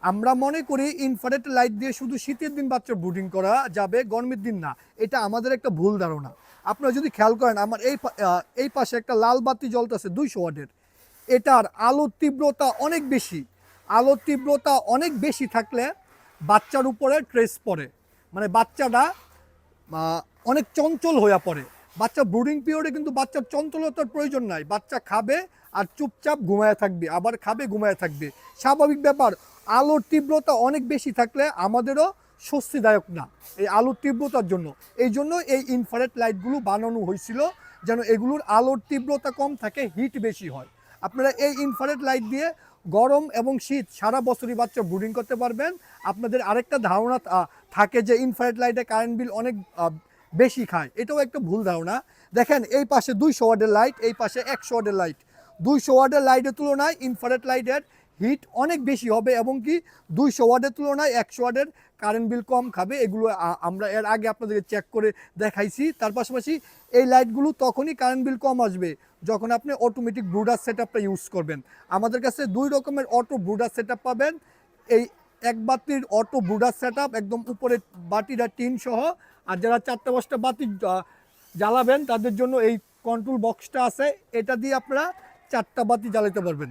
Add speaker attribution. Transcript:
Speaker 1: আমরা মনে করি ইনফ্রারেড লাইট দিয়ে শুধু শীতের দিন বাচ্চা ব্রুডিং করা যাবে, গরমের দিন না। এটা আমাদের একটা ভুল ধারণা। আপনারা যদি খেয়াল করেন, আমার এই পাশে একটা লাল বাতি জ্বলতেছে 200 ওয়াটের। এটার আলোর তীব্রতা অনেক বেশি। আলোর তীব্রতা অনেক বেশি থাকলে বাচ্চার উপরে ট্রেস পড়ে, মানে বাচ্চাটা অনেক চঞ্চল হয়ে পড়ে। বাচ্চা ব্রুডিং পিরিয়ডে কিন্তু বাচ্চার চঞ্চলতার প্রয়োজন নাই। বাচ্চা খাবে আর চুপচাপ ঘুমায় থাকবে, আবার খাবে ঘুমায় থাকবে, স্বাভাবিক ব্যাপার। আলোর তীব্রতা অনেক বেশি থাকলে আমাদেরও স্বস্তিদায়ক না এই আলোর তীব্রতার জন্য। এই জন্য এই ইনফ্রারেড লাইটগুলো বানানো হয়েছিল যেন এগুলোর আলোর তীব্রতা কম থাকে, হিট বেশি হয়। আপনারা এই ইনফ্রারেড লাইট দিয়ে গরম এবং শীত সারা বছরই বাচ্চা ব্রুডিং করতে পারবেন। আপনাদের আরেকটা ধারণা থাকে যে ইনফ্রারেড লাইটে কারেন্ট বিল অনেক বেশি খায়, এটাও একটা ভুল ধারণা। দেখেন এই পাশে 200 ওয়াটের লাইট, এই পাশে 100 ওয়াটের লাইট। 200 ওয়াটের লাইটের তুলনায় ইনফ্রারেড লাইটের হিট অনেক বেশি হবে এবং কি 200 ওয়াটের তুলনায় 100 ওয়াটের কারেন্ট বিল কম খাবে। এগুলো আমরা এর আগে আপনাদেরকে চেক করে দেখাইছি। তার পাশাপাশি এই লাইটগুলো তখনই কারেন্ট বিল কম আসবে যখন আপনি অটোমেটিক ব্রুডার সেটআপটা ইউজ করবেন। আমাদের কাছে 2 রকমের অটো ব্রুডার সেটআপ পাবেন। এই এক বাতির অটো ব্রুডার সেটআপ, একদম উপরে বাতিটা টিন সহ। আর যারা 4টা-5টা বাতি জ্বালাবেন তাদের জন্য এই কন্ট্রোল বক্সটা আছে, এটা দিয়ে আপনারা 4টা বাতি জ্বালাতে পারবেন।